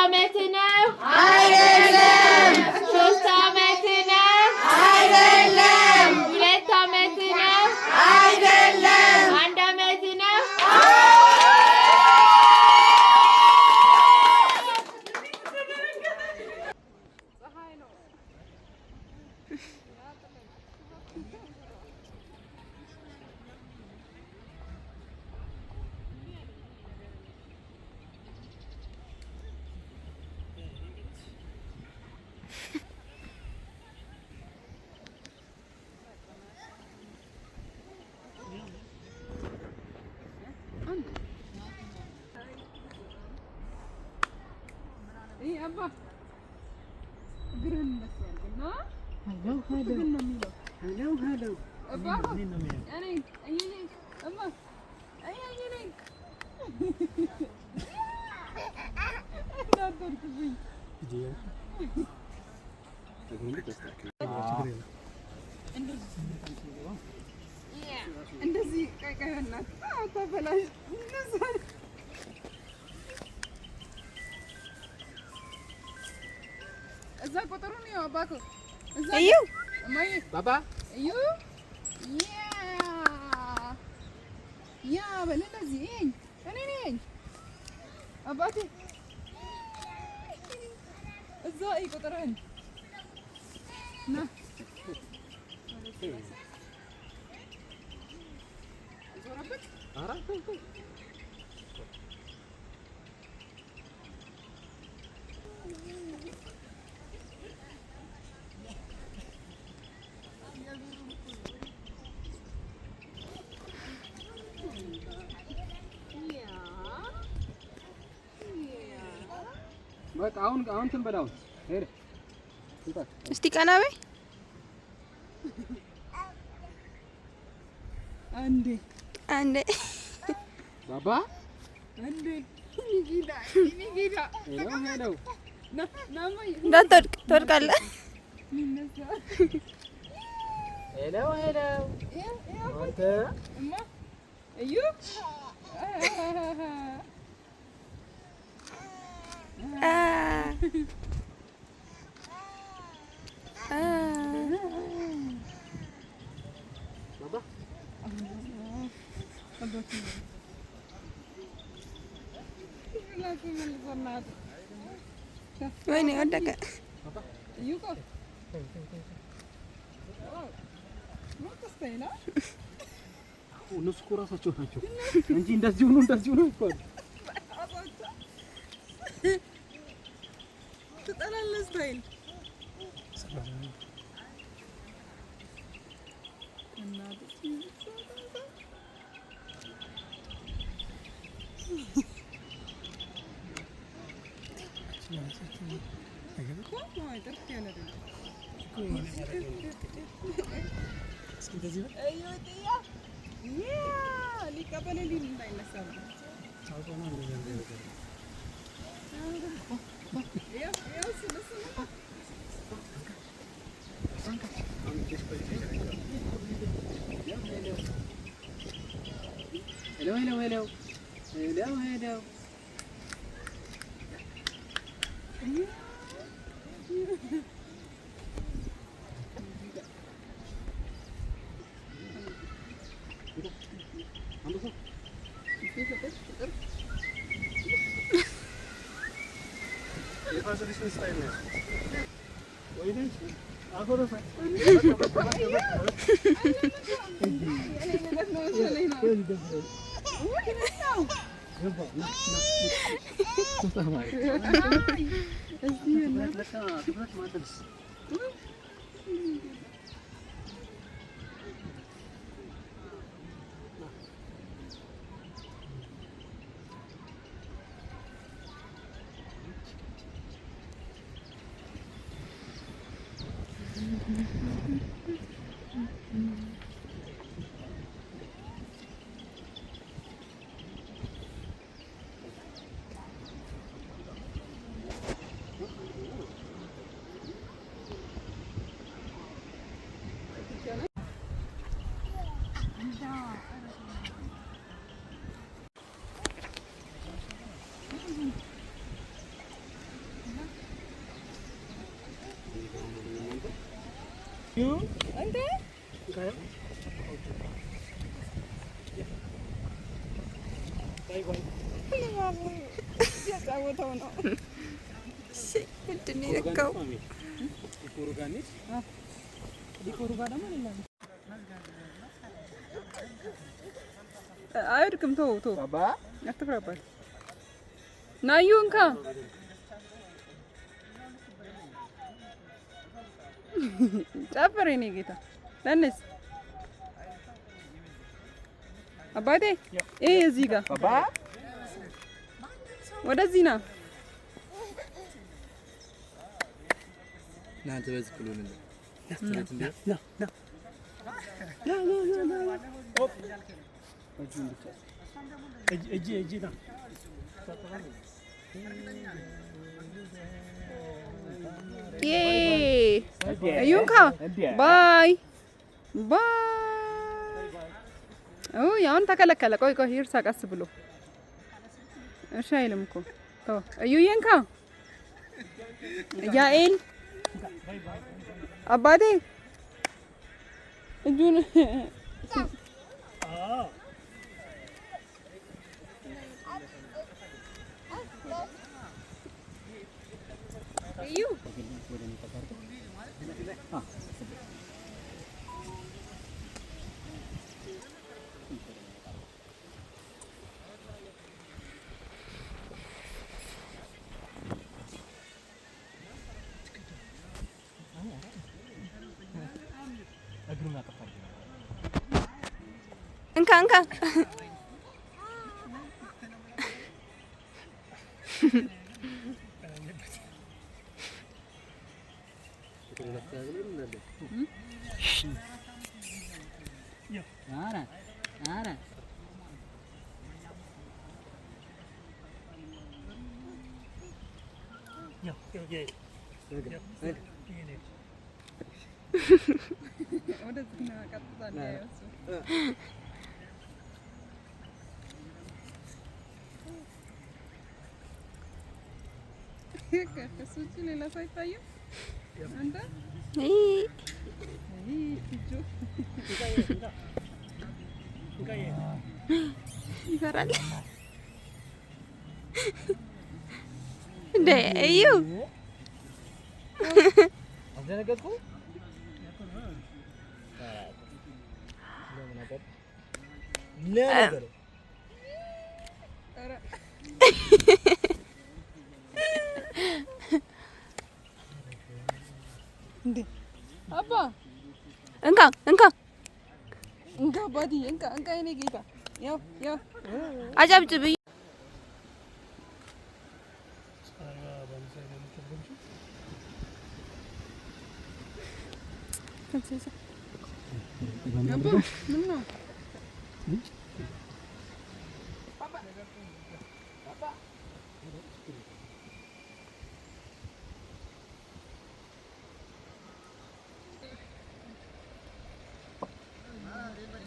ዓመት ነው? አይደለም። 3 ዓመት ነው? አይደለም። 2 ዓመት ነው? አይደለም። 1 ዓመት ነው? أبا قرن بس يعني هلو هلو هلو أبا يعني أيني أبا أيني لا تركبي فيديو እንደዚህ ቀቀናት ተበላሽ እዛ ቁጥሩን ነው አባኮ እዛ እዩ ማይ ባባ እዩ ያ በለለዚህ እኔ ነኝ አባቴ እዛ ቁጥሩን ና ዞረበት አራት በቃ አሁን ትንበላው ሄደ እስቲ ቀና በይ አንዴ ባባ አንዴ ኒጊዳ ሄሎ ናማይ እንዳትወድቅ ትወድቃለህ ሄሎ አንተ እማ እዩ ባባ ወይኔ ወደቀ እዩ እኮ እነሱ እኮ እራሳቸው ናቸው እንጂ እንደዚሁ ነው እኮ ትጠላለህ ስታይል ሊቀበልልኝ እንዳይነሳ ሄሎ እንዴ ያጫወተው ነው። ምንድን ነው የነካው? አይወድቅም። ተው አትፍራባት። ናዩ እንካ ጨፍር የኔ ጌታ ለነስ አባቴ ይሄ እዚህ ጋር ወደዚህ ና እናንተ በዚህ ክሎን እንዴ እጂ ና ዩንካ ባይ ባይ ያውን ተከለከለ። ቆይ ይርሳ ቀስ ብሎ እሺ አይልም እኮ ተው። እዩዬንካ ያኤል አባቴ እጁን እዩ እንካ ከሱጭ ሌላ ሰው አይታየም። አንተ ይፈራል እንዴ? እዩ አዘነገጥኩ ለነገር እንዴ አባ እንካ ባዲ እንካ የኔ ጌታ ያው አጨብጭብ። ምን ነው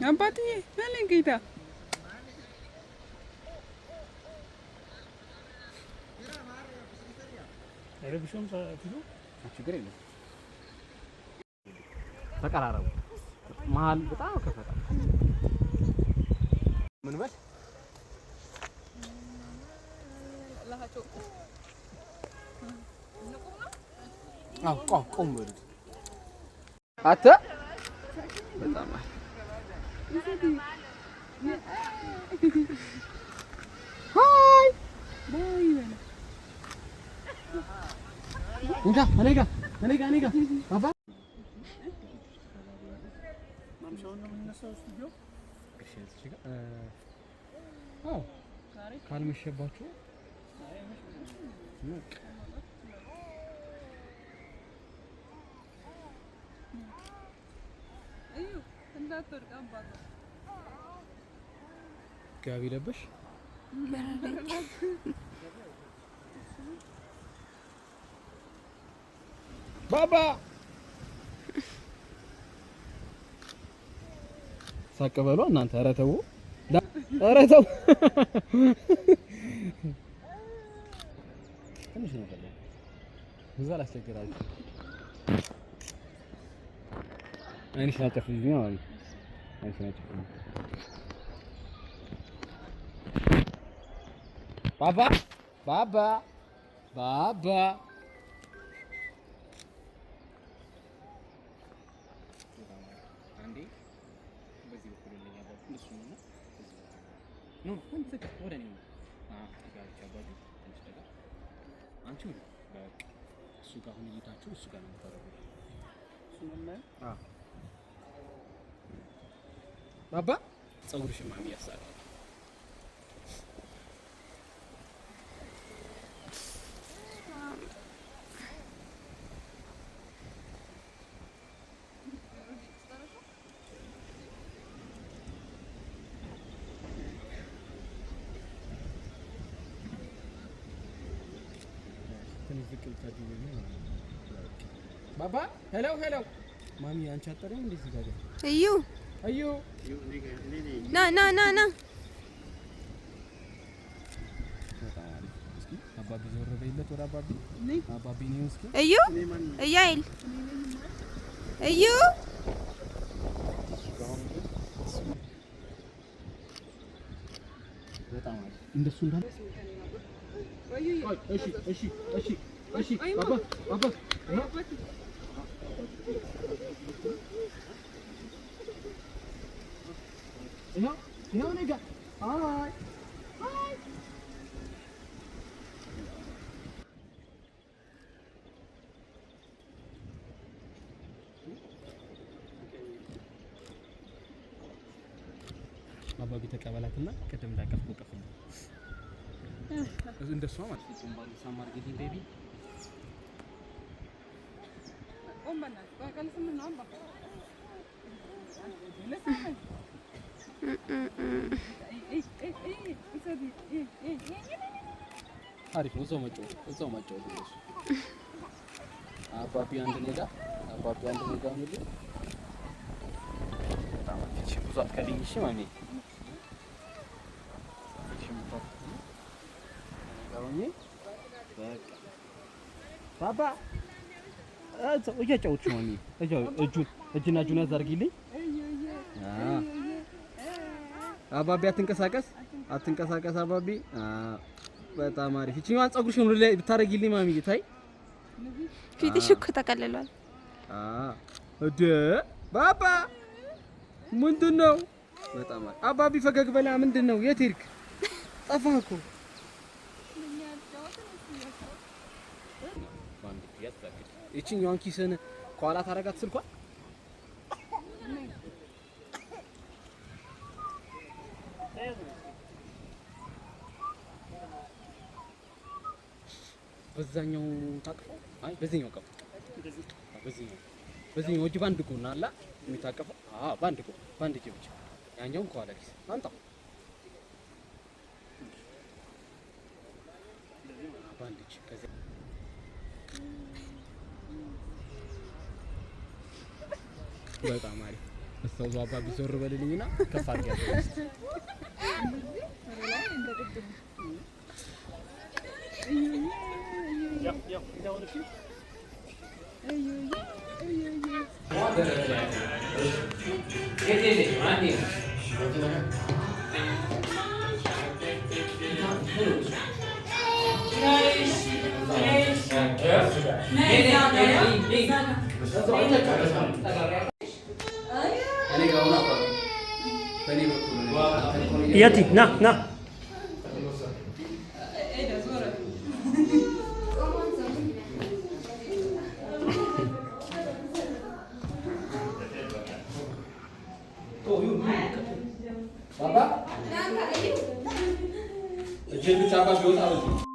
አባትዬ እኔ ጌታ አይረብሽም? ሳትሉ ችግር የለም። ተቀራረቡ። መሀል በጣም ከፈታ ምን በል ለሃቸው ቆም በሉ አተ በጣም ሃይ ባይ በለ እኔ ጋ ባባ ማምሻውን ነው የምንነሳው ስቱዲዮ። እሺ እዚህ ጋር ካልመሸባችሁ እዩ እንዳትወድቅ አባባ ጋቢ ለበሽ ባባ ሳቀበሉ እናንተ ኧረ ተው ትንሽ ነው ፈለ ብዙ አላስቸግራችሁ አይንሽን አጨፍልኝ ነው አይደል? አይንሽን አጨፍልኝ። ባባ ባባ ባባ አንዴ በዚህ በኩል ለኛ ባባ እሱ ነው ነው አንተ ወደ እኔ ጋር አባቢ ትንሽ ነገር አንቺ ወደ በቃ እሱ ጋር ሁሉ እይታችሁ እሱ ጋር ነው የምታደርጉት። እሱ ነው ባባ ፀጉርሽ ማሚ ያሳራል። ባባ ሄሎ ሄሎ ማሚ አንቺ አጠሪም እንደዚህ ጋር እዩ እዩ ና ና ና ና እስኪ አባቢ ዞር በይለት ወደ አባቢ አባቢ ነው እስኪ እዩ እያይል እዩ በጣም እንደሱ እንዳለ እሺ እሺ እሺ እሺ ባባ ባባ ይኸው ነገ አይ አባቢ ተቀበላትና ቅድም እንዳቀፍኩ ቀፍ ነው እንደሷ ማለት ነው። ባሉ ሳማር ጌቲንግ ቤቢ ኦማና ባቀልስ ምን ነው አባ አሪፍ ነው። እዛው መጫወት ነው። አባቢ አንድ ኔጋ ነው። በጣም እሺ ብዙ አትከልኝ እሺ ማሚ ባባ እያጫወትሽ ነው። እጁን ያዛርጊልኝ። አባቢ አትንቀሳቀስ አባቢ። በጣም አሪፍ። እቺኛዋን ፀጉርሽን ወደ ላይ ብታረጊልኝ ማሚ ታይ። ፊትሽ እኮ ተቀልሏል። እደ ባባ ምንድነው? በጣም አሪፍ አባቢ ፈገግ በላ። ምንድነው? የት ሄድክ? ጠፋህ እኮ። እቺኛዋን ኪስን ከኋላ ታረጋት ስልኳን በዛኛው ታቅፈው። አይ በዚህኛው ቀፍ በዚህኛው እጅ ባንድ ጎን አላ የሚታቀፈው። ባንድ ጎን ባንድ እጅ ብቻ ያኛውን ከኋላ ኪስ አንጣው። ባንድ እጅ ከዚህ በጣም አሪፍ። እስተው አባቢ ዞር በልልኝና ከፍ አድርጊያለሁ። Yati, na. Bapak? Jadi siapa biasa